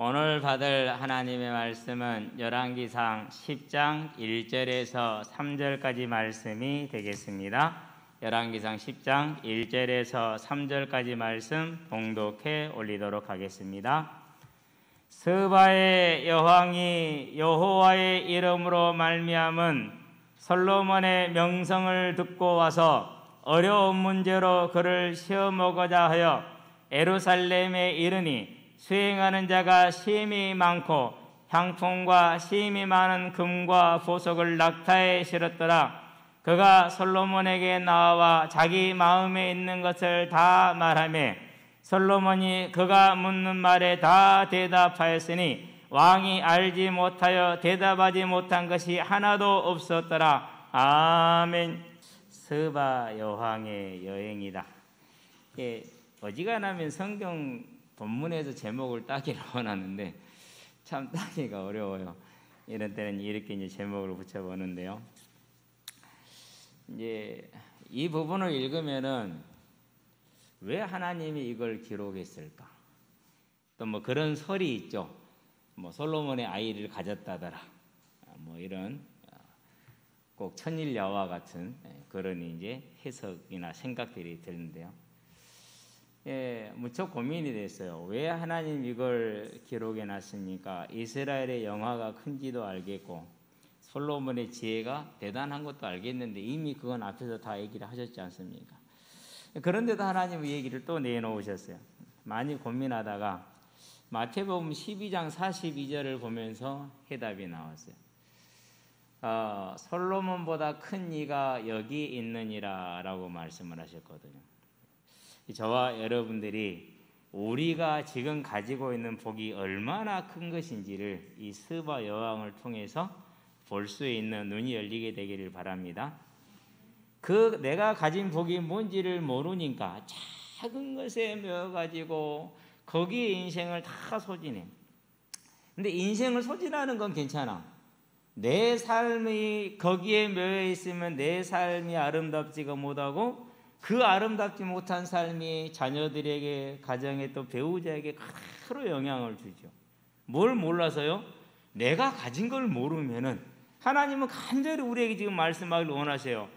오늘 받을 하나님의 말씀은 열왕기상 10장 1절에서 3절까지 말씀이 되겠습니다. 열왕기상 10장 1절에서 3절까지 말씀 봉독해 올리도록 하겠습니다. 스바의 여왕이 여호와의 이름으로 말미암은 솔로몬의 명성을 듣고 와서 어려운 문제로 그를 시험하고자 하여 예루살렘에 이르니 수행하는 자가 심히 많고 향품과 심히 많은 금과 보석을 낙타에 실었더라. 그가 솔로몬에게 나와 자기 마음에 있는 것을 다 말하며 솔로몬이 그가 묻는 말에 다 대답하였으니 왕이 알지 못하여 대답하지 못한 것이 하나도 없었더라. 아멘. 스바 여왕의 여행이다. 어지간하면 성경 본문에서 제목을 따기를 원하는데 참 따기가 어려워요. 이런 때는 이렇게 이제 제목을 붙여보는데요. 이제 이 부분을 읽으면은 왜 하나님이 이걸 기록했을까? 또 뭐 그런 설이 있죠. 뭐 솔로몬의 아이를 가졌다더라. 뭐 이런 꼭 천일야와 같은 그런 이제 해석이나 생각들이 드는데요. 무척 고민이 됐어요. 왜 하나님 이걸 기록해 놨습니까? 이스라엘의 영화가 큰지도 알겠고 솔로몬의 지혜가 대단한 것도 알겠는데 이미 그건 앞에서 다 얘기를 하셨지 않습니까? 그런데도 하나님의 얘기를 또 내놓으셨어요. 많이 고민하다가 마태복음 12장 42절을 보면서 해답이 나왔어요. 솔로몬보다 큰 이가 여기 있느니라 라고 말씀을 하셨거든요. 저와 여러분들이 우리가 지금 가지고 있는 복이 얼마나 큰 것인지를 이 스바 여왕을 통해서 볼 수 있는 눈이 열리게 되기를 바랍니다. 그 내가 가진 복이 뭔지를 모르니까 작은 것에 매여가지고 거기에 인생을 다 소진해. 근데 인생을 소진하는 건 괜찮아. 내 삶이 거기에 매여 있으면 내 삶이 아름답지가 못하고 그 아름답지 못한 삶이 자녀들에게, 가정에 또 배우자에게 그대로 영향을 주죠. 뭘 몰라서요? 내가 가진 걸 모르면은 하나님은 간절히 우리에게 지금 말씀하기를 원하세요.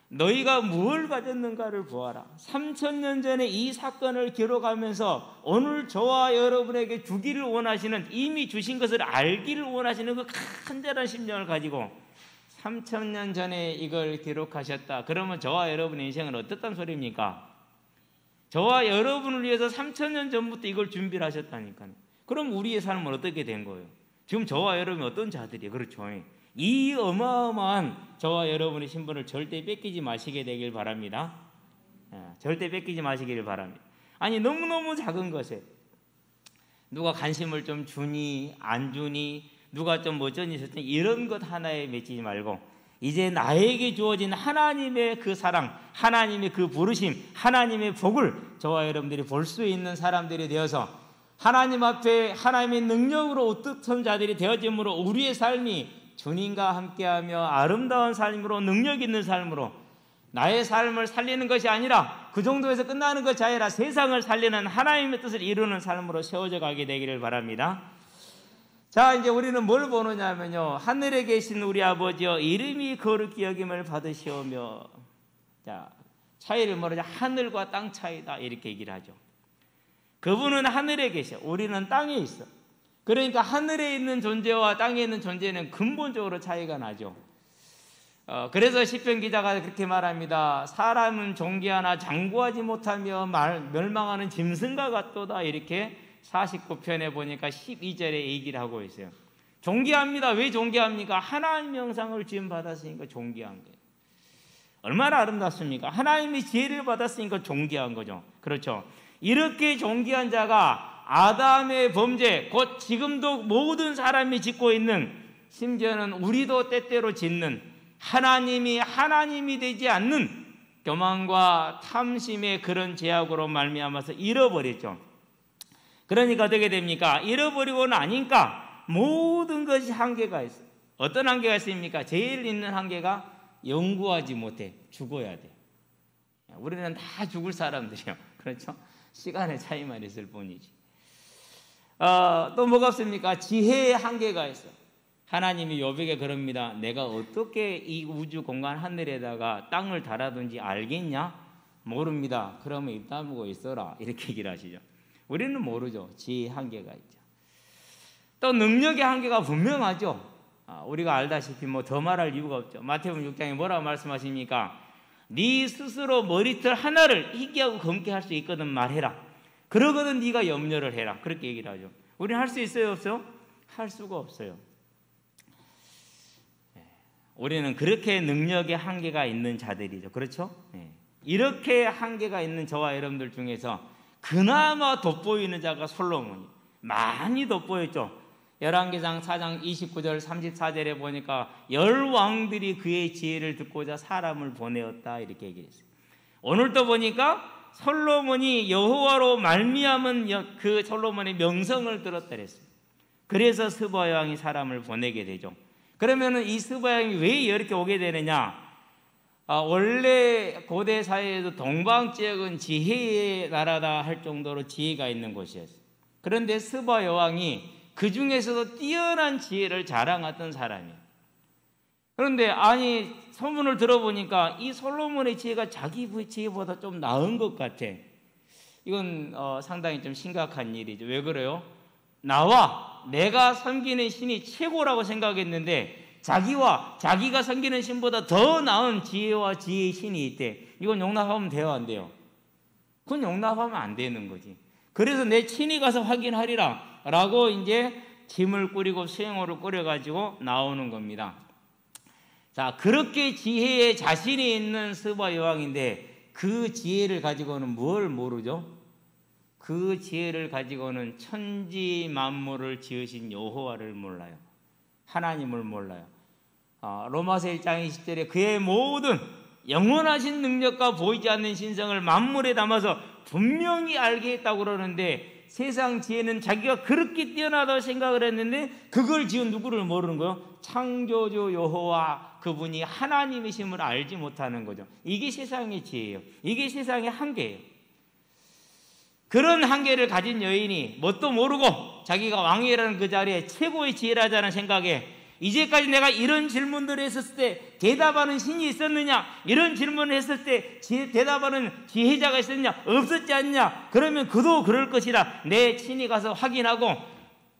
너희가 뭘 가졌는가를 보아라. 3000년 전에 이 사건을 기록하면서 오늘 저와 여러분에게 주기를 원하시는, 이미 주신 것을 알기를 원하시는 그 간절한 심령을 가지고 3000년 전에 이걸 기록하셨다. 그러면 저와 여러분의 인생은 어떻단 소리입니까? 저와 여러분을 위해서 3000년 전부터 이걸 준비를 하셨다니까요. 그럼 우리의 삶은 어떻게 된 거예요? 지금 저와 여러분이 어떤 자들이에요? 그렇죠. 이 어마어마한 저와 여러분의 신분을 절대 뺏기지 마시게 되길 바랍니다. 절대 뺏기지 마시기를 바랍니다. 아니 너무너무 작은 것에 누가 관심을 좀 주니 안 주니 누가 좀 어쩌니 저쩌니 이런 것 하나에 맺히지 말고 이제 나에게 주어진 하나님의 그 사랑, 하나님의 그 부르심, 하나님의 복을 저와 여러분들이 볼 수 있는 사람들이 되어서 하나님 앞에 하나님의 능력으로 어떻든 자들이 되어짐으로 우리의 삶이 주님과 함께하며 아름다운 삶으로, 능력 있는 삶으로 나의 삶을 살리는 것이 아니라 그 정도에서 끝나는 것이 아니라 세상을 살리는 하나님의 뜻을 이루는 삶으로 세워져 가게 되기를 바랍니다. 자, 이제 우리는 뭘 보느냐면요, 하늘에 계신 우리 아버지여 이름이 거룩히 여김을 받으시오며, 자, 차이를 뭐라냐, 하늘과 땅 차이다 이렇게 얘기를 하죠. 그분은 하늘에 계셔, 우리는 땅에 있어. 그러니까 하늘에 있는 존재와 땅에 있는 존재는 근본적으로 차이가 나죠. 그래서 시편 기자가 그렇게 말합니다. 사람은 존귀하나 장구하지 못하며 멸망하는 짐승과 같도다. 이렇게 49편에 보니까 12절에 얘기를 하고 있어요. 존귀합니다. 왜 존귀합니까? 하나님의 형상을 지음 받았으니까 존귀한 거예요. 얼마나 아름답습니까? 하나님의 지혜를 받았으니까 존귀한 거죠. 그렇죠. 이렇게 존귀한 자가 아담의 범죄, 곧 지금도 모든 사람이 짓고 있는, 심지어는 우리도 때때로 짓는 하나님이 되지 않는 교만과 탐심의 그런 죄악으로 말미암아서 잃어버렸죠. 그러니까 어떻게 됩니까? 잃어버리고 나니까 모든 것이 한계가 있어요. 어떤 한계가 있습니까? 제일 있는 한계가 영구하지 못해. 죽어야 돼. 우리는 다 죽을 사람들이요. 그렇죠? 시간의 차이만 있을 뿐이지. 또 뭐가 없습니까? 지혜의 한계가 있어. 하나님이 욥에게 그럽니다. 내가 어떻게 이 우주 공간 하늘에다가 땅을 달아둔지 알겠냐? 모릅니다. 그러면 입 다물고 있어라. 이렇게 얘기를 하시죠. 우리는 모르죠. 지혜의 한계가 있죠. 또 능력의 한계가 분명하죠. 우리가 알다시피 뭐 더 말할 이유가 없죠. 마태복음 6장에 뭐라고 말씀하십니까? 네 스스로 머리털 하나를 희귀하고 검게 할 수 있거든 말해라. 그러거든 네가 염려를 해라. 그렇게 얘기를 하죠. 우리는 할 수 있어요, 없어요? 할 수가 없어요. 우리는 그렇게 능력의 한계가 있는 자들이죠. 그렇죠? 이렇게 한계가 있는 저와 여러분들 중에서 그나마 돋보이는 자가 솔로몬이 많이 돋보였죠. 열왕기상 4장 29절 34절에 보니까 10왕들이 그의 지혜를 듣고자 사람을 보내었다 이렇게 얘기했어요. 오늘도 보니까 솔로몬이 여호와로 말미암은 그 솔로몬의 명성을 들었다 그랬어요. 그래서 스바 여왕이 사람을 보내게 되죠. 그러면은 이 스바 여왕이 왜 이렇게 오게 되느냐? 원래 고대 사회에도 동방 지역은 지혜의 나라다 할 정도로 지혜가 있는 곳이었어요. 그런데 스바 여왕이 그 중에서도 뛰어난 지혜를 자랑했던 사람이에요. 그런데 아니 소문을 들어보니까 이 솔로몬의 지혜가 자기 지혜보다 좀 나은 것 같아. 이건 상당히 좀 심각한 일이죠. 왜 그래요? 내가 섬기는 신이 최고라고 생각했는데 자기가 섬기는 신보다 더 나은 지혜와 지혜의 신이 있대. 이건 용납하면 돼요, 안 돼요? 그건 용납하면 안 되는 거지. 그래서 내 친히 가서 확인하리라 라고 이제 짐을 꾸리고 수행호를 꾸려가지고 나오는 겁니다. 자, 그렇게 지혜에 자신이 있는 스바 여왕인데 그 지혜를 가지고는 뭘 모르죠? 그 지혜를 가지고는 천지 만물을 지으신 여호와를 몰라요. 하나님을 몰라요. 로마서 1장 20절에 그의 모든 영원하신 능력과 보이지 않는 신성을 만물에 담아서 분명히 알게 했다고 그러는데 세상 지혜는 자기가 그렇게 뛰어나다고 생각을 했는데 그걸 지은 누구를 모르는 거예요? 창조주 여호와 그분이 하나님이심을 알지 못하는 거죠. 이게 세상의 지혜예요. 이게 세상의 한계예요. 그런 한계를 가진 여인이 뭣도 모르고 자기가 왕이라는 그 자리에 최고의 지혜라자는 생각에 이제까지 내가 이런 질문들을 했을 때 대답하는 신이 있었느냐? 이런 질문을 했을 때 대답하는 지혜자가 있었느냐? 없었지 않냐? 그러면 그도 그럴 것이다. 내 친히 가서 확인하고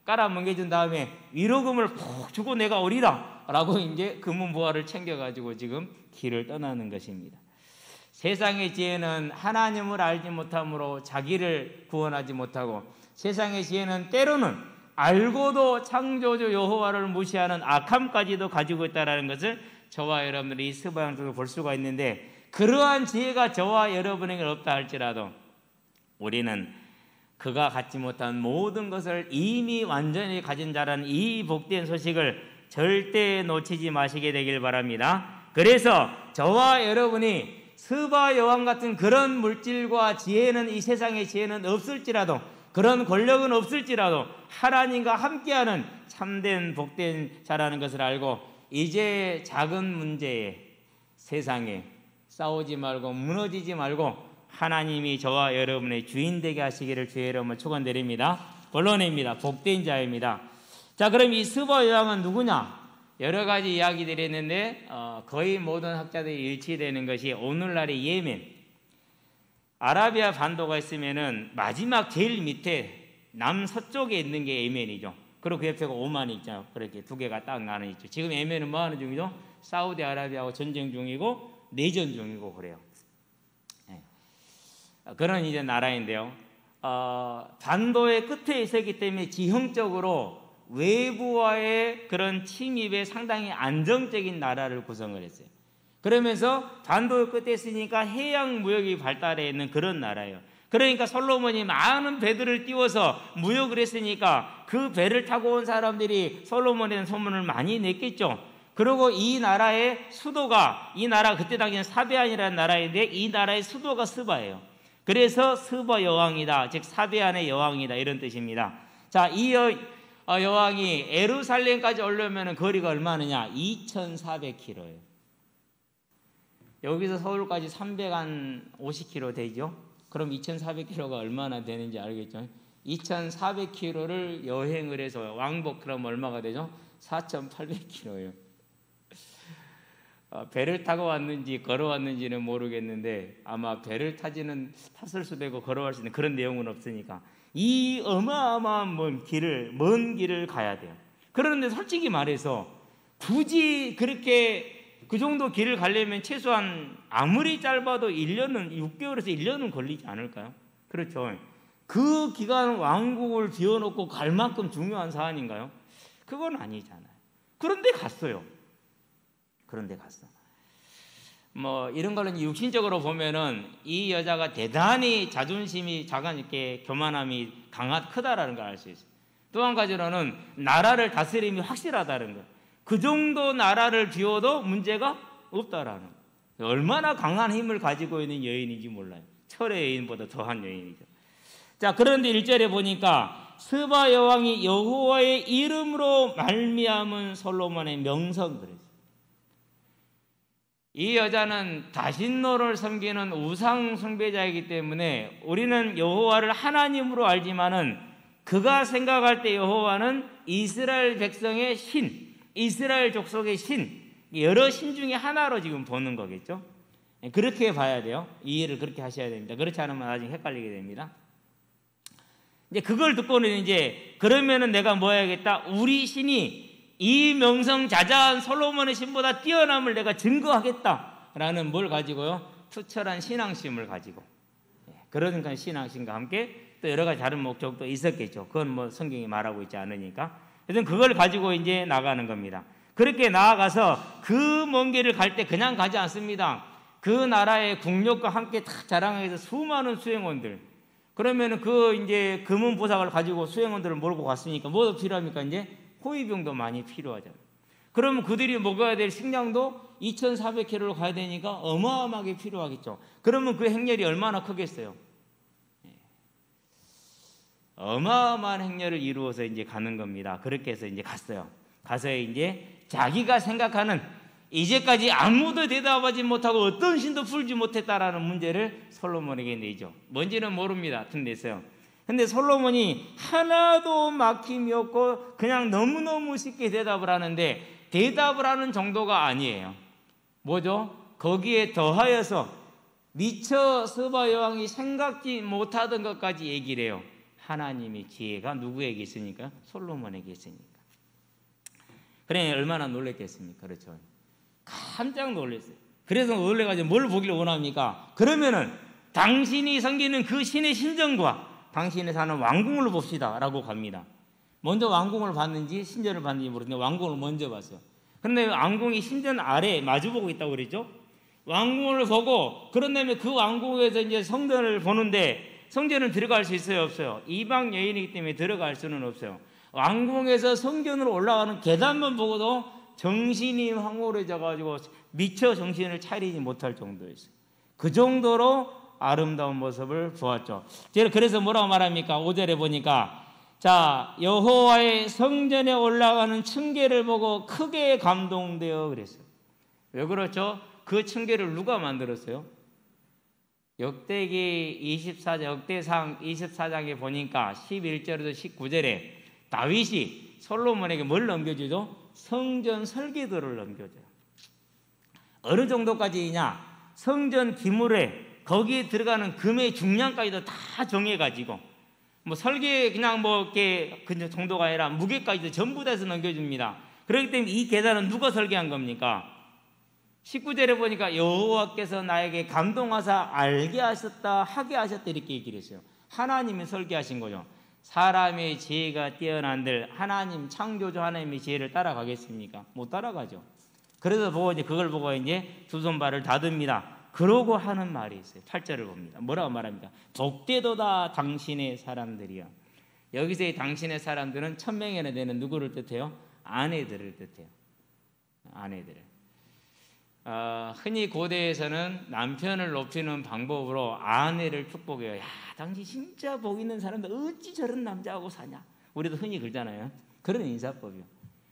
깔아뭉개준 다음에 위로금을 푹 주고 내가 오리라 라고 이제 금은보화를 챙겨가지고 지금 길을 떠나는 것입니다. 세상의 지혜는 하나님을 알지 못함으로 자기를 구원하지 못하고 세상의 지혜는 때로는 알고도 창조주 여호와를 무시하는 악함까지도 가지고 있다는 것을 저와 여러분들이 이 스바 여왕 속에 볼 수가 있는데 그러한 지혜가 저와 여러분에게 없다 할지라도 우리는 그가 갖지 못한 모든 것을 이미 완전히 가진 자라는 이 복된 소식을 절대 놓치지 마시게 되길 바랍니다. 그래서 저와 여러분이 스바 여왕 같은 그런 물질과 지혜는 이 세상의 지혜는 없을지라도 그런 권력은 없을지라도 하나님과 함께하는 참된 복된 자라는 것을 알고 이제 작은 문제에 세상에 싸우지 말고 무너지지 말고 하나님이 저와 여러분의 주인 되게 하시기를 주의 이름으로 축원드립니다. 본론입니다. 복된 자입니다. 자, 그럼 이 스바 여왕은 누구냐? 여러 가지 이야기들이 있는데 거의 모든 학자들이 일치되는 것이 오늘날의 예멘, 아라비아 반도가 있으면은 마지막 제일 밑에 남서쪽에 있는 게 예멘이죠. 그리고 그 옆에가 오만이 있죠. 그렇게 두 개가 딱 나눠 있죠. 지금 예멘은 뭐 하는 중이죠? 사우디아라비아하고 전쟁 중이고 내전 중이고 그래요. 그런 이제 나라인데요. 반도의 끝에 있었기 때문에 지형적으로 외부와의 그런 침입에 상당히 안정적인 나라를 구성을 했어요. 그러면서 반도의 끝에 있으니까 해양 무역이 발달해 있는 그런 나라예요. 그러니까 솔로몬이 많은 배들을 띄워서 무역을 했으니까 그 배를 타고 온 사람들이 솔로몬에 대한 소문을 많이 냈겠죠. 그리고 이 나라의 수도가 이 나라 그때 당시에는 사베안이라는 나라인데 이 나라의 수도가 스바예요. 그래서 스바 여왕이다, 즉 사베안의 여왕이다 이런 뜻입니다. 자, 이 여왕이 예루살렘까지 오려면 거리가 얼마느냐? 2,400km예요. 여기서 서울까지 350km 되죠. 그럼 2,400km가 얼마나 되는지 알겠죠? 2,400km를 여행을 해서 왕복 그럼 얼마가 되죠? 4,800km예요. 배를 타고 왔는지 걸어왔는지는 모르겠는데 아마 배를 탔을 수도 있고 걸어갈 수 있는 그런 내용은 없으니까 이 어마어마한 먼 길을 가야 돼요. 그런데 솔직히 말해서 굳이 그렇게 그 정도 길을 가려면 최소한 아무리 짧아도 6개월에서 1년은 걸리지 않을까요? 그렇죠. 그 기간 왕국을 비워놓고 갈 만큼 중요한 사안인가요? 그건 아니잖아요. 그런데 갔어요. 그런데 갔어. 뭐 이런 거는 육신적으로 보면은 이 여자가 대단히 자존심이 이렇게 교만함이 크다라는 걸 알 수 있어요. 또 한 가지로는 나라를 다스림이 확실하다는 거. 그 정도 나라를 비워도 문제가 없다라는 거. 얼마나 강한 힘을 가지고 있는 여인인지 몰라요. 철의 여인보다 더한 여인이죠. 자, 그런데 1절에 보니까 스바 여왕이 여호와의 이름으로 말미암은 솔로몬의 명성 그랬어요. 이 여자는 다신노를 섬기는 우상 숭배자이기 때문에 우리는 여호와를 하나님으로 알지만은 그가 생각할 때 여호와는 이스라엘 백성의 신, 이스라엘 족속의 신, 여러 신 중에 하나로 지금 보는 거겠죠. 그렇게 봐야 돼요. 이해를 그렇게 하셔야 됩니다. 그렇지 않으면 나중에 헷갈리게 됩니다. 이제 그걸 듣고는 이제 그러면은 내가 뭐 해야겠다? 우리 신이 이 명성자자한 솔로몬의 신보다 뛰어남을 내가 증거하겠다라는 뭘 가지고요? 투철한 신앙심을 가지고. 그러니까 신앙심과 함께 또 여러 가지 다른 목적도 있었겠죠. 그건 뭐 성경이 말하고 있지 않으니까. 그래서 그걸 가지고 이제 나가는 겁니다. 그렇게 나아가서 그 먼 길을 갈 때 그냥 가지 않습니다. 그 나라의 국력과 함께 다 자랑해서 수많은 수행원들. 그러면은 그 이제 금은 보석을 가지고 수행원들을 몰고 갔으니까 뭐가 필요합니까? 이제 호위병도 많이 필요하잖아요. 그러면 그들이 먹어야 될 식량도 2,400km를 가야 되니까 어마어마하게 필요하겠죠. 그러면 그 행렬이 얼마나 크겠어요? 어마어마한 행렬을 이루어서 이제 가는 겁니다. 그렇게 해서 이제 갔어요. 가서 이제 자기가 생각하는 이제까지 아무도 대답하지 못하고 어떤 신도 풀지 못했다라는 문제를 솔로몬에게 내죠. 뭔지는 모릅니다. 하여튼 냈어요. 근데 솔로몬이 하나도 막힘이 없고 그냥 너무너무 쉽게 대답을 하는데 대답을 하는 정도가 아니에요. 뭐죠? 거기에 더하여서 미처 스바 여왕이 생각지 못하던 것까지 얘기를 해요. 하나님의 지혜가 누구에게 있으니까? 솔로몬에게 있으니까. 그래 얼마나 놀랬겠습니까? 그렇죠. 깜짝 놀랐어요. 그래서 놀래가지고 뭘 보기를 원합니까? 그러면은 당신이 섬기는 그 신의 신정과 당신이 사는 왕궁을 봅시다 라고 갑니다. 먼저 왕궁을 봤는지 신전을 봤는지 모르겠는데 왕궁을 먼저 봤어요. 그런데 왕궁이 신전 아래에 마주보고 있다고 그랬죠. 왕궁을 보고 그런 다음에 그 왕궁에서 이제 성전을 보는데 성전을 들어갈 수 있어요? 없어요? 이방 여인이기 때문에 들어갈 수는 없어요. 왕궁에서 성전으로 올라가는 계단만 보고도 정신이 황홀해져 가지고 미처 정신을 차리지 못할 정도였어요. 그 정도로 아름다운 모습을 보았죠. 그래서 뭐라고 말합니까? 5절에 보니까 자 여호와의 성전에 올라가는 층계를 보고 크게 감동되어 그랬어요. 왜 그렇죠? 그 층계를 누가 만들었어요? 역대기 24장 역대상 24장에 보니까 11절에서 19절에 다윗이 솔로몬에게 뭘 넘겨주죠? 성전 설계도를 넘겨줘요. 어느 정도까지냐? 성전 기물에 거기에 들어가는 금의 중량까지도 다 정해가지고 뭐 설계 그냥 뭐 이렇게 그 정도가 아니라 무게까지도 전부 다 해서 넘겨줍니다. 그렇기 때문에 이 계단은 누가 설계한 겁니까? 19절에 보니까 여호와께서 나에게 감동하사 알게 하셨다 하게 하셨다 이렇게 얘기를 했어요. 하나님이 설계하신 거죠. 사람의 지혜가 뛰어난들 하나님 창조주 하나님의 지혜를 따라가겠습니까? 못 따라가죠. 그래서 보고 이제 그걸 보고 이제 두 손발을 다듬니다. 그러고 하는 말이 있어요. 8절을 봅니다. 뭐라고 말합니까? 복되도다 당신의 사람들이여. 여기서의 당신의 사람들은 1000명이나 되는 누구를 뜻해요? 아내들을 뜻해요. 아내들을. 흔히 고대에서는 남편을 높이는 방법으로 아내를 축복해요. 야, 당신 진짜 복 있는 사람들 어찌 저런 남자하고 사냐? 우리도 흔히 그러잖아요. 그런 인사법이요.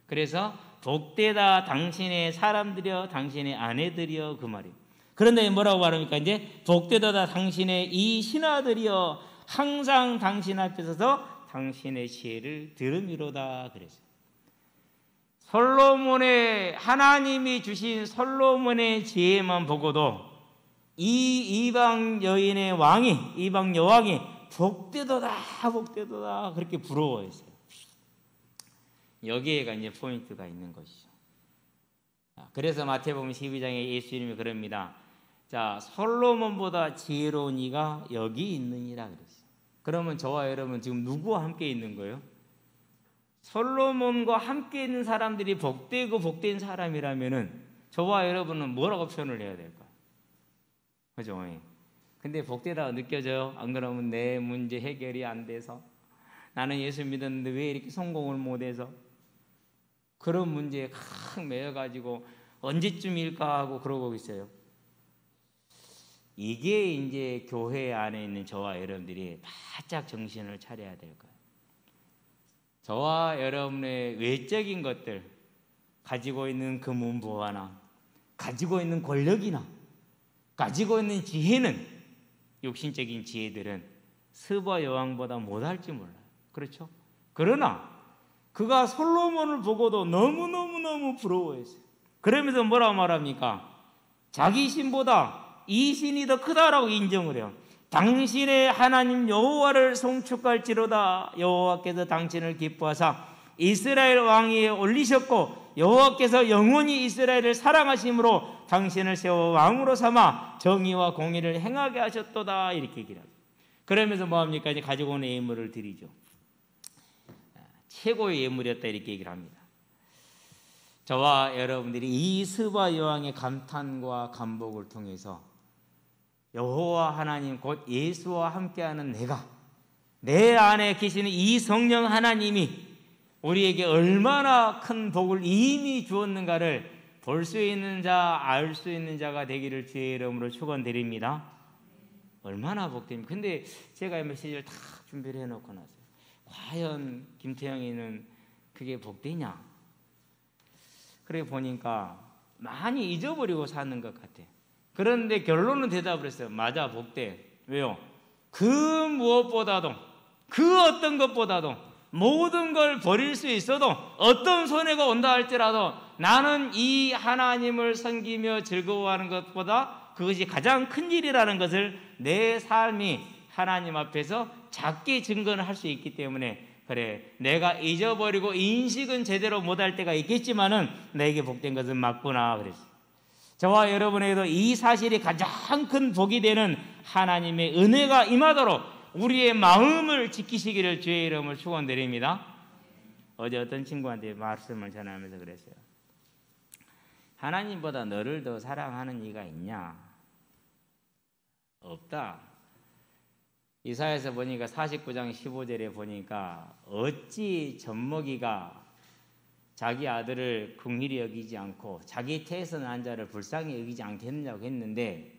그래서 복되다 당신의 사람들이여, 당신의 아내들이여 그 말이에요. 그런데 뭐라고 말합니까? 이제 복되다 당신의 이 신하들이여 항상 당신 앞에 서서 당신의 지혜를 들음이로다 그랬어요. 솔로몬의 하나님이 주신 솔로몬의 지혜만 보고도 이 이방 여인의 왕이 이방 여왕이 복되도다 복되도다 그렇게 부러워했어요. 여기에가 이제 포인트가 있는 것이죠. 그래서 마태복음 12장에 예수님이 그럽니다. 자, 솔로몬보다 지혜로운 이가 여기 있느니라 그랬어요. 그러면 저와 여러분 지금 누구와 함께 있는 거예요? 솔로몬과 함께 있는 사람들이 복되고 복된 사람이라면은 저와 여러분은 뭐라고 표현을 해야 될까요? 그죠? 근데 복되다 느껴져요? 안 그러면 내 문제 해결이 안 돼서 나는 예수 믿었는데 왜 이렇게 성공을 못해서 그런 문제에 칵 매여가지고 언제쯤일까 하고 그러고 있어요. 이게 이제 교회 안에 있는 저와 여러분들이 바짝 정신을 차려야 될 거예요. 저와 여러분의 외적인 것들, 가지고 있는 금은보화나 가지고 있는 권력이나 가지고 있는 지혜는, 육신적인 지혜들은 스바 여왕보다 못할지 몰라요. 그렇죠? 그러나 그가 솔로몬을 보고도 너무너무 부러워했어요. 그러면서 뭐라고 말합니까? 자기 신보다 이 신이 더 크다라고 인정을 해요. 당신의 하나님 여호와를 송축할지로다. 여호와께서 당신을 기뻐하사 이스라엘 왕위에 올리셨고 여호와께서 영원히 이스라엘을 사랑하심으로 당신을 세워 왕으로 삼아 정의와 공의를 행하게 하셨도다. 이렇게 얘기를 합니다. 그러면서 뭐합니까? 이제 가지고 오는 예물을 드리죠. 최고의 예물이었다 이렇게 얘기를 합니다. 저와 여러분들이 이 스바 여왕의 감탄과 감복을 통해서 여호와 하나님 곧 예수와 함께하는 내가, 내 안에 계시는 이 성령 하나님이 우리에게 얼마나 큰 복을 이미 주었는가를 볼 수 있는 자, 알 수 있는 자가 되기를 주의 이름으로 축원드립니다. 얼마나 복됩니까? 근데 제가 이 메시지를 다 준비를 해놓고 나서 과연 김태형이는 그게 복되냐? 그래 보니까 많이 잊어버리고 사는 것 같아. 그런데 결론은 대답을 했어요. 맞아, 복돼. 왜요? 그 무엇보다도, 그 어떤 것보다도 모든 걸 버릴 수 있어도 어떤 손해가 온다 할지라도 나는 이 하나님을 섬기며 즐거워하는 것보다 그것이 가장 큰 일이라는 것을 내 삶이 하나님 앞에서 작게 증거를 할 수 있기 때문에, 그래 내가 잊어버리고 인식은 제대로 못할 때가 있겠지만은 내게 복된 것은 맞구나 그랬어요. 저와 여러분에게도 이 사실이 가장 큰 복이 되는 하나님의 은혜가 임하도록 우리의 마음을 지키시기를 주의 이름을 축원드립니다. 어제 어떤 친구한테 말씀을 전하면서 그랬어요. 하나님보다 너를 더 사랑하는 이가 있냐? 없다. 이사야서 보니까 49장 15절에 보니까 어찌 젖먹이가 자기 아들을 긍휼히 여기지 않고 자기 태에서 난 자를 불쌍히 여기지 않겠느냐고 했는데,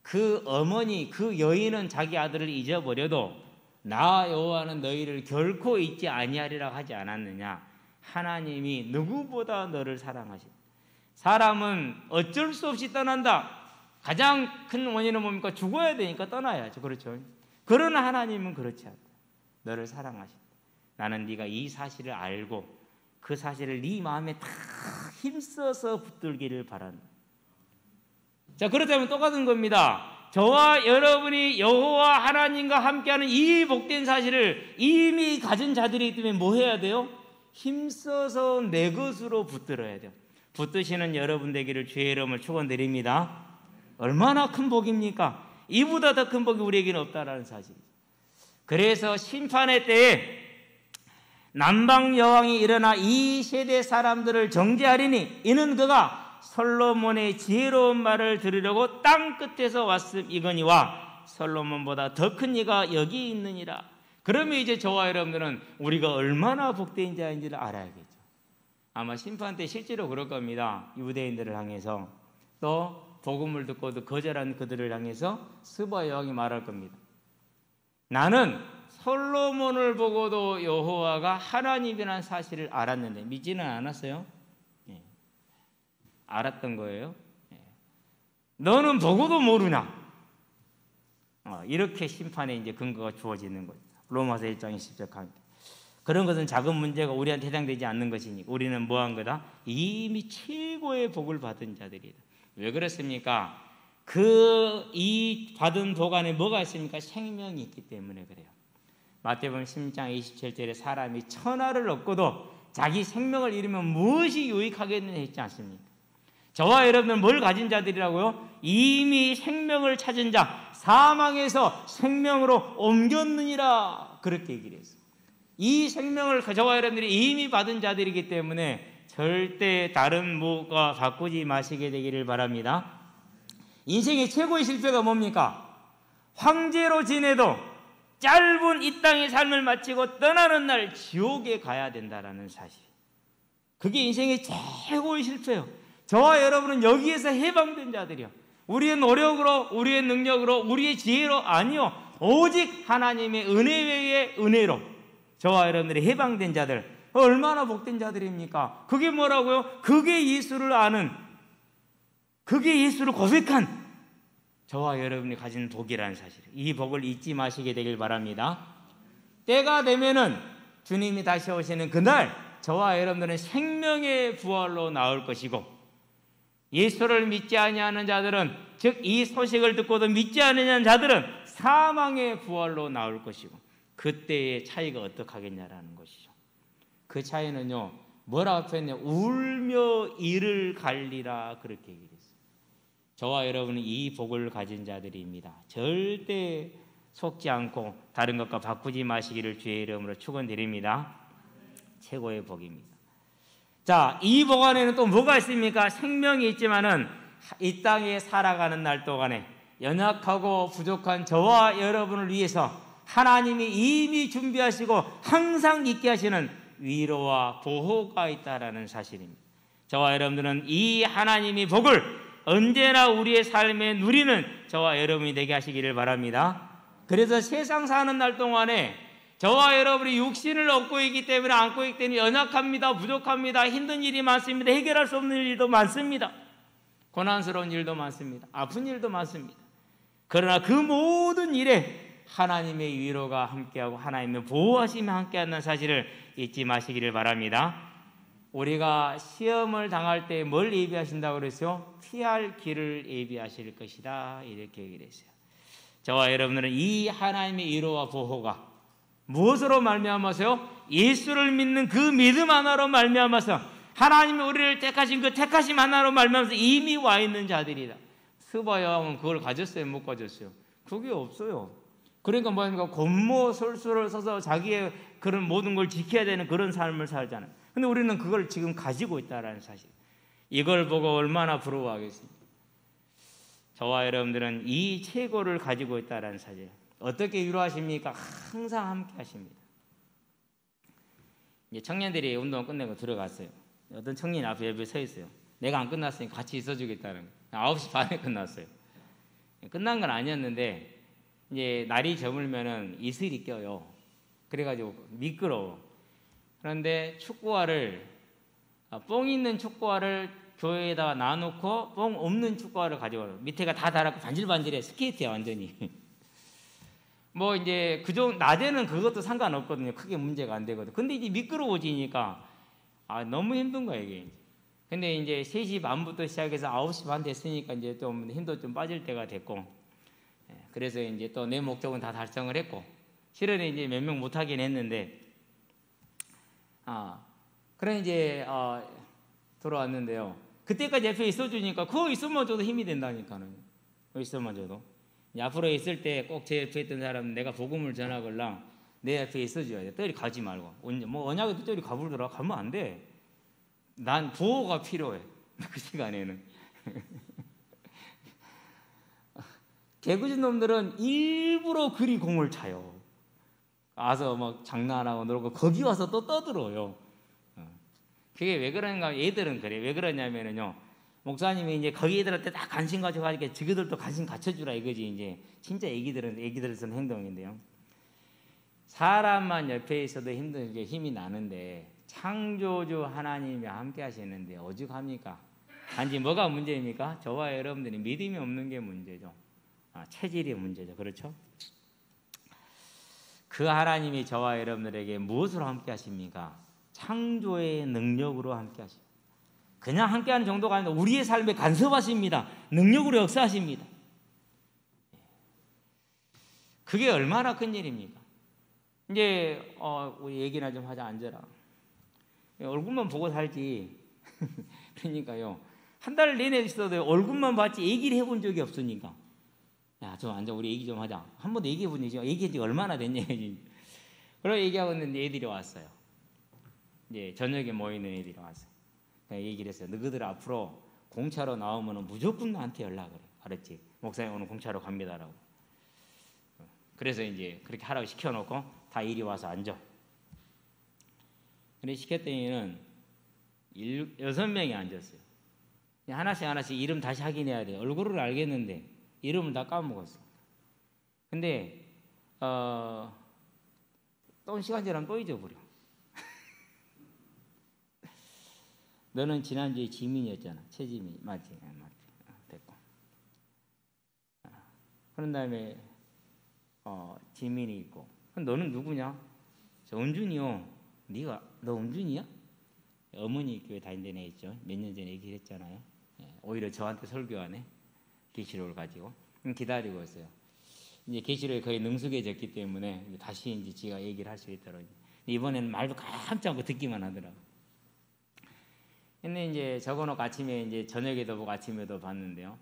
그 어머니, 그 여인은 자기 아들을 잊어버려도 나 여호와는 너희를 결코 잊지 아니하리라 하지 않았느냐? 하나님이 누구보다 너를 사랑하신다. 사람은 어쩔 수 없이 떠난다. 가장 큰 원인은 뭡니까? 죽어야 되니까 떠나야죠. 그렇죠? 그러나 하나님은 그렇지 않다. 너를 사랑하신다. 나는 네가 이 사실을 알고 그 사실을 네 마음에 다 힘써서 붙들기를 바란다. 자, 그렇다면 똑같은 겁니다. 저와 여러분이 여호와 하나님과 함께하는 이 복된 사실을 이미 가진 자들이기 때문에 뭐 해야 돼요? 힘써서 내 것으로 붙들어야 돼요. 붙드시는 여러분 되기를 주의 이름을 축원드립니다. 얼마나 큰 복입니까? 이보다 더 큰 복이 우리에게는 없다라는 사실이죠. 그래서 심판의 때에 남방 여왕이 일어나 이 세대 사람들을 정죄하리니 이는 그가 솔로몬의 지혜로운 말을 들으려고 땅 끝에서 왔음이거니와 솔로몬보다 더 큰 이가 여기 있느니라. 그러면 이제 저와 여러분들은 우리가 얼마나 복된 자인지를 알아야겠죠. 아마 심판 때 실제로 그럴 겁니다. 유대인들을 향해서, 또 복음을 듣고도 거절한 그들을 향해서 스바 여왕이 말할 겁니다. 나는 솔로몬을 보고도 여호와가 하나님이라는 사실을 알았는데, 믿지는 않았어요. 알았던 거예요. 너는 보고도 모르나? 이렇게 심판에 이제 근거가 주어지는 거예요. 로마서 1장 20절 강의. 그런 것은 작은 문제가 우리한테 해당되지 않는 것이니까 우리는 뭐한 거다? 이미 최고의 복을 받은 자들이다. 왜 그렇습니까? 이 받은 복 안에 뭐가 있습니까? 생명이 있기 때문에 그래요. 마태복음 16장 27절에 사람이 천하를 얻고도 자기 생명을 잃으면 무엇이 유익하겠느냐 했지 않습니까? 저와 여러분은 뭘 가진 자들이라고요? 이미 생명을 찾은 자, 사망에서 생명으로 옮겼느니라, 그렇게 얘기를 했어요. 이 생명을 저와 여러분들이 이미 받은 자들이기 때문에 절대 다른 무엇과 바꾸지 마시게 되기를 바랍니다. 인생의 최고의 실패가 뭡니까? 황제로 지내도 짧은 이 땅의 삶을 마치고 떠나는 날 지옥에 가야 된다라는 사실. 그게 인생의 최고의 실패예요. 저와 여러분은 여기에서 해방된 자들이요. 우리의 노력으로, 우리의 능력으로, 우리의 지혜로 아니요. 오직 하나님의 은혜 외의 은혜로 저와 여러분들이 해방된 자들, 얼마나 복된 자들입니까? 그게 뭐라고요? 그게 예수를 아는, 그게 예수를 고백한 저와 여러분이 가진 복이라는 사실. 이 복을 잊지 마시게 되길 바랍니다. 때가 되면은 주님이 다시 오시는 그날 저와 여러분들은 생명의 부활로 나올 것이고, 예수를 믿지 아니하는 자들은, 즉 이 소식을 듣고도 믿지 않는 자들은 사망의 부활로 나올 것이고, 그때의 차이가 어떻게 하겠냐라는 것이죠. 그 차이는요, 뭐라고 표현해요? 울며 이를 갈리라, 그렇게 얘기했어요. 저와 여러분은 이 복을 가진 자들입니다. 절대 속지 않고 다른 것과 바꾸지 마시기를 주의 이름으로 축원드립니다. 최고의 복입니다. 자, 이 복 안에는 또 뭐가 있습니까? 생명이 있지만은 이 땅에 살아가는 날 동안에 연약하고 부족한 저와 여러분을 위해서 하나님이 이미 준비하시고 항상 있게 하시는 위로와 보호가 있다라는 사실입니다. 저와 여러분들은 이 하나님의 복을 언제나 우리의 삶에 누리는 저와 여러분이 되게 하시기를 바랍니다. 그래서 세상 사는 날 동안에 저와 여러분이 육신을 얻고 있기 때문에, 안고 있기 때문에 연약합니다, 부족합니다, 힘든 일이 많습니다, 해결할 수 없는 일도 많습니다, 고난스러운 일도 많습니다, 아픈 일도 많습니다. 그러나 그 모든 일에 하나님의 위로가 함께하고 하나님의 보호하심이 함께한다는 사실을 잊지 마시기를 바랍니다. 우리가 시험을 당할 때 뭘 예비하신다고 그랬어요? 피할 길을 예비하실 것이다, 이렇게 얘기를 했어요. 저와 여러분들은 이 하나님의 위로와 보호가 무엇으로 말미암아서요? 예수를 믿는 그 믿음 하나로 말미암아서, 하나님이 우리를 택하신 그 택하심 하나로 말미암아서 이미 와 있는 자들이다. 스바야왕은 그걸 가졌어요, 못 가졌어요? 그게 없어요. 그러니까 뭐입니까? 곤모솔솔을 써서 자기의 그런 모든 걸 지켜야 되는 그런 삶을 살잖아요. 근데 우리는 그걸 지금 가지고 있다는 사실, 이걸 보고 얼마나 부러워하겠습니까? 저와 여러분들은 이 최고를 가지고 있다는 사실. 어떻게 위로하십니까? 항상 함께 하십니다. 이제 청년들이 운동 끝내고 들어갔어요. 어떤 청년이 앞에 서 있어요. 내가 안 끝났으니까 같이 있어주겠다는 거예요. 9시 반에 끝났어요. 끝난 건 아니었는데 이제 날이 저물면은 이슬이 껴요. 그래가지고 미끄러워. 그런데 축구화를, 뽕 있는 축구화를 교회에다가 놔놓고 뽕 없는 축구화를 가져와요. 밑에가 다 달았고 반질반질해. 스케이트야 완전히. 뭐 이제 그정 낮에는 그것도 상관없거든요. 크게 문제가 안 되거든. 근데 이제 미끄러워지니까 너무 힘든 거야 이게. 근데 이제 3시 반부터 시작해서 9시 반 됐으니까 이제 좀 힘도 좀 빠질 때가 됐고, 그래서 이제 또 내 목적은 다 달성을 했고, 실은 이제 몇 명 못하긴 했는데, 그래 이제 돌아왔는데요. 그때까지 옆에 있어주니까 그거 있으면 저도 힘이 된다니까요. 그거 있으면 저도. 앞으로 있을 때 꼭 제 옆에 있던 사람은 내가 복음을 전하걸랑 내 옆에 있어줘야 돼. 떠리 가지 말고. 뭐 언약에 떠리 가불더라. 가면 안 돼. 난 보호가 필요해. 그 시간에는. 개구진 놈들은 일부러 그리 공을 차요. 와서 막 장난하고 놀고 거기 와서 또 떠들어요. 그게 왜 그런가? 얘들은 그래. 왜 그러냐면은요, 목사님이 이제 거기 애들한테 다 관심 가져가니까 저기들도 관심 갖춰주라 이거지. 이제 진짜 애기들은 쓰는 행동인데요. 사람만 옆에 있어도 힘들게 힘이 나는데 창조주 하나님이 함께 하시는데 오죽합니까? 단지 뭐가 문제입니까? 저와 여러분들이 믿음이 없는 게 문제죠. 체질의 문제죠. 그렇죠? 그 하나님이 저와 여러분들에게 무엇으로 함께 하십니까? 창조의 능력으로 함께 하십니다. 그냥 함께하는 정도가 아니라 우리의 삶에 간섭하십니다. 능력으로 역사하십니다. 그게 얼마나 큰 일입니까? 이제 우리 얘기나 좀 하자. 앉아라. 얼굴만 보고 살지. 그러니까요. 한 달 내내 있어도 얼굴만 봤지 얘기를 해본 적이 없으니까. 야, 좀 앉아. 우리 얘기 좀 하자. 한 번도 얘기해 본 적이 얘기한 지 얼마나 됐냐. 그러고 얘기하고 있는데 애들이 왔어요. 이제 저녁에 모이는 애들이 왔어요. 그냥 얘기를 했어요. 너희들 앞으로 공차로 나오면 무조건 나한테 연락을 해. 알았지? 목사님 오늘 공차로 갑니다라고. 그래서 이제 그렇게 하라고 시켜놓고 다 이리 와서 앉아. 그래 시켰더니는 6명이 앉았어요. 하나씩 이름 다시 확인해야 돼요. 얼굴을 알겠는데 이름을 다 까먹었어. 근데 또 시간 지나면 또 잊어버려. 너는 지난주에 지민이었잖아. 최지민. 맞지? 됐고. 그런 다음에 지민이 있고. 너는 누구냐? 저 은준이요. 너 은준이야? 어머니 교회 다닌다는 애 있죠. 몇 년 전에 얘기를 했잖아요. 오히려 저한테 설교하네. 계시록을 가지고 기다리고 있어요. 이제 계시록이 거의 능숙해졌기 때문에 다시 이제 지가 얘기를 할 수 있도록. 이번에는 말도 깜짝 않고 듣기만 하더라고. 근데 이제 적어놓고 아침에 이제 저녁에도 보고 아침에도 봤는데요.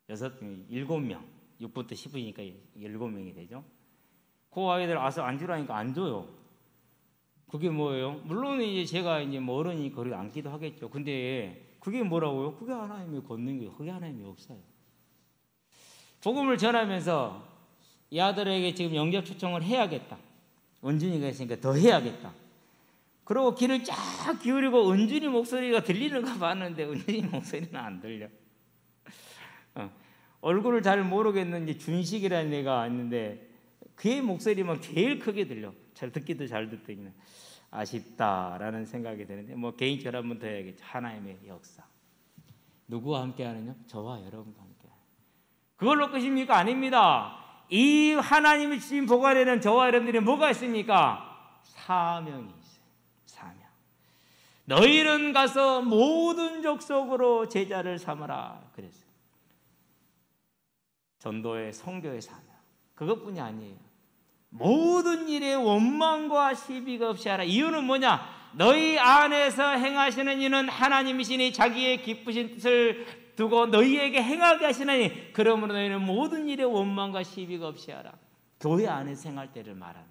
7명, 6부터 10이니까 7명이 되죠. 그 아이들 와서 앉으라니까 앉아요. 그게 뭐예요? 물론 이제 제가 이제 뭐 어른이니까 거기 앉기도 하겠죠. 근데 그게 뭐라고요? 그게 하나님의 권능이에요. 그게 하나님의 역사예요. 복음을 전하면서 이 아들에게 지금 영접 초청을 해야겠다. 은준이가 있으니까 더 해야겠다. 그리고 귀를 쫙 기울이고 은준이 목소리가 들리는가 봤는데 은준이 목소리는 안 들려. 얼굴을 잘 모르겠는지 준식이라는 애가 있는데 그의 목소리만 제일 크게 들려. 잘 듣기도 잘 듣더니 아쉽다라는 생각이 드는데 뭐 개인적으로 한번 더 해야겠죠. 하나님의 역사. 누구와 함께 하느냐? 저와 여러분과 함께 하는. 그걸로 끝입니까? 아닙니다. 이 하나님이 주신 복 안에는 저와 여러분들이 뭐가 있습니까? 사명이 있어요. 사명. 너희는 가서 모든 족속으로 제자를 삼아라. 그랬어요. 전도의 선교의 사명. 그것뿐이 아니에요. 모든 일에 원망과 시비가 없이 하라. 이유는 뭐냐? 너희 안에서 행하시는 이는 하나님이시니 자기의 기쁘신 뜻을 두고 너희에게 행하게 하시나니 그러므로 너희는 모든 일에 원망과 시비가 없이 하라. 교회 안에서 행할 때를 말하는,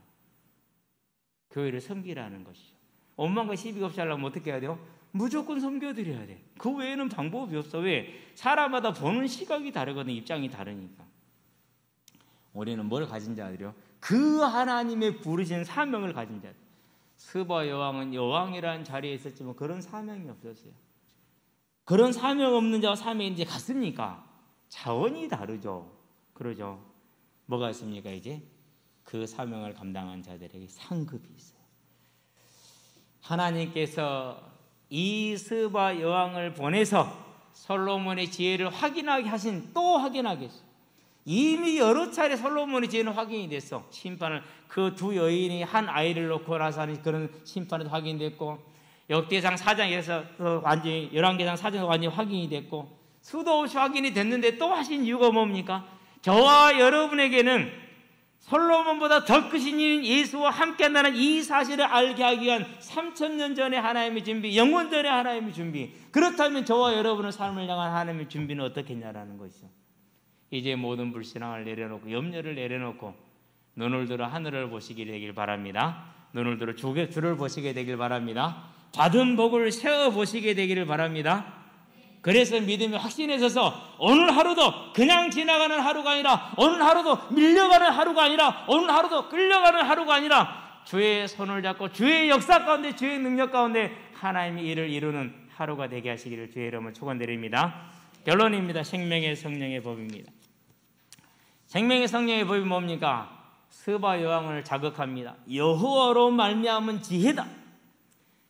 교회를 섬기라는 것이죠. 원망과 시비가 없이 하려면 어떻게 해야 돼요? 무조건 섬겨드려야 돼. 그 외에는 방법이 없어. 왜? 사람마다 보는 시각이 다르거든. 입장이 다르니까. 우리는 뭘 가진 자들이요? 그 하나님의 부르신 사명을 가진 자들. 스바 여왕은 여왕이라는 자리에 있었지만 그런 사명이 없었어요. 그런 사명 없는 자와 사명이 이제 같습니까? 차원이 다르죠. 그러죠. 뭐가 있습니까? 이제 그 사명을 감당한 자들에게 상급이 있어요. 하나님께서 이 스바 여왕을 보내서 솔로몬의 지혜를 확인하게 하신, 또 확인하게 했어요. 이미 여러 차례 솔로몬의 지혜는 확인이 됐어. 심판을, 그 두 여인이 한 아이를 놓고 나서 하는 그런 심판도 확인됐고, 역대상 4장에서 완전히, 열왕기상 4장에서 완전히 확인이 됐고, 수도 없이 확인이 됐는데 또 하신 이유가 뭡니까? 저와 여러분에게는 솔로몬보다 더 크신 이인 예수와 함께한다는 이 사실을 알게 하기 위한 3000년 전의 하나님의 준비, 영원 전의 하나님의 준비. 그렇다면 저와 여러분의 삶을 향한 하나님의 준비는 어떻겠냐라는 것이죠. 이제 모든 불신앙을 내려놓고 염려를 내려놓고 눈을 들어 하늘을 보시게 되길 바랍니다. 눈을 들어 주를 보시게 되길 바랍니다. 받은 복을 세어보시게 되기를 바랍니다. 그래서 믿음이 확신에 서서 오늘 하루도 그냥 지나가는 하루가 아니라, 오늘 하루도 밀려가는 하루가 아니라, 오늘 하루도 끌려가는 하루가 아니라 주의 손을 잡고 주의 역사 가운데, 주의 능력 가운데 하나님의 일을 이루는 하루가 되게 하시기를 주의 이름으로 축원드립니다. 결론입니다. 생명의 성령의 법입니다. 생명의 성령의 법이 뭡니까? 스바 여왕을 자극합니다. 여호와로 말미암은 지혜다.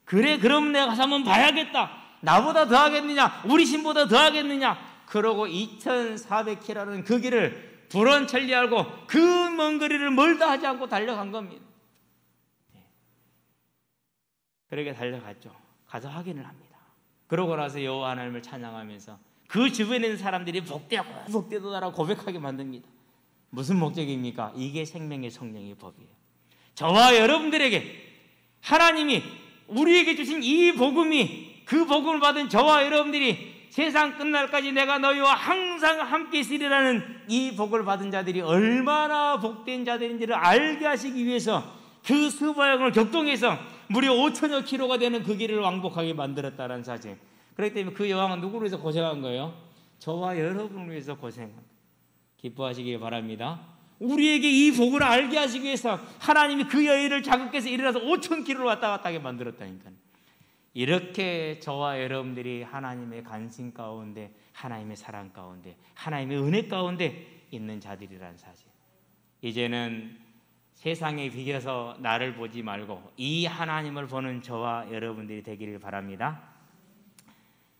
그래, 그럼 내가 가서 한번 봐야겠다. 나보다 더 하겠느냐? 우리 신보다 더 하겠느냐? 그러고 2,400km라는 그 길을 불원천리 알고 그 먼 거리를 멀다 하지 않고 달려간 겁니다. 그렇게 달려갔죠. 가서 확인을 합니다. 그러고 나서 여호와 하나님을 찬양하면서 그 주변에 있는 사람들이 복되고 복되도다라고 고백하게 만듭니다. 무슨 목적입니까? 이게 생명의 성령의 법이에요. 저와 여러분들에게 하나님이 우리에게 주신 이 복음이, 그 복음을 받은 저와 여러분들이 세상 끝날까지 내가 너희와 항상 함께 있으리라는 이 복을 받은 자들이 얼마나 복된 자들인지를 알게 하시기 위해서 그 스바양을 격동해서 무려 5천여 킬로가 되는 그 길을 왕복하게 만들었다는 사실. 그렇기 때문에 그 여왕은 누구를 위해서 고생한 거예요? 저와 여러분을 위해서 고생한 거예요. 기뻐하시길 바랍니다. 우리에게 이 복을 알게 하시기 위해서 하나님이 그 여인을 자극해서 일어나서 5,000km를 왔다 갔다 하게 만들었다니까요. 이렇게 저와 여러분들이 하나님의 관심 가운데, 하나님의 사랑 가운데, 하나님의 은혜 가운데 있는 자들이라는 사실. 이제는 세상에 비겨서 나를 보지 말고 이 하나님을 보는 저와 여러분들이 되기를 바랍니다.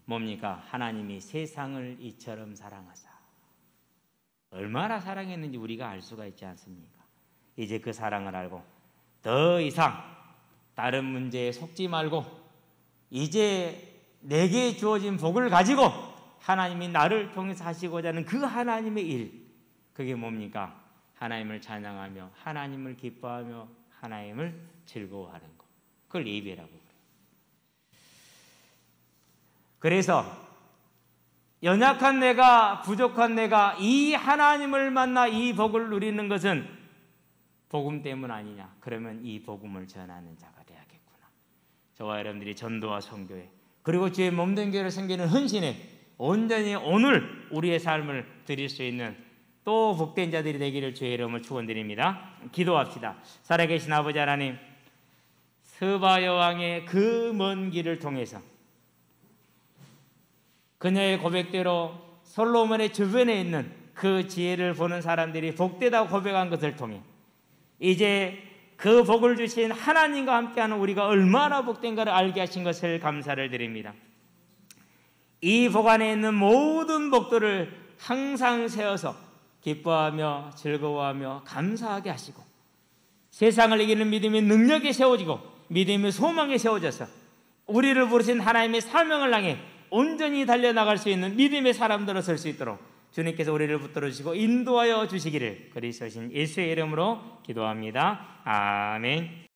뭡니까? 하나님이 세상을 이처럼 사랑하사. 얼마나 사랑했는지 우리가 알 수가 있지 않습니까? 이제 그 사랑을 알고 더 이상 다른 문제에 속지 말고 이제 내게 주어진 복을 가지고 하나님이 나를 통해서 하시고자 하는 그 하나님의 일, 그게 뭡니까? 하나님을 찬양하며 하나님을 기뻐하며 하나님을 즐거워하는 것, 그걸 예배라고 그래요. 그래서 연약한 내가, 부족한 내가 이 하나님을 만나 이 복을 누리는 것은 복음 때문 아니냐? 그러면 이 복음을 전하는 자가 되야겠구나. 저와 여러분들이 전도와 선교에, 그리고 주의 몸된 교회를 섬기는 헌신에 온전히 오늘 우리의 삶을 드릴 수 있는 또 복된 자들이 되기를 주의 이름으로 축원드립니다. 기도합시다. 살아계신 아버지 하나님, 스바 여왕의 그 먼 길을 통해서 그녀의 고백대로 솔로몬의 주변에 있는 그 지혜를 보는 사람들이 복되다고 고백한 것을 통해 이제 그 복을 주신 하나님과 함께하는 우리가 얼마나 복된가를 알게 하신 것을 감사를 드립니다. 이 복 안에 있는 모든 복들을 항상 세워서 기뻐하며 즐거워하며 감사하게 하시고 세상을 이기는 믿음의 능력에 세워지고 믿음의 소망에 세워져서 우리를 부르신 하나님의 사명을 향해 온전히 달려나갈 수 있는 믿음의 사람들로 설 수 있도록 주님께서 우리를 붙들어 주시고 인도하여 주시기를 그리스도신 예수의 이름으로 기도합니다. 아멘.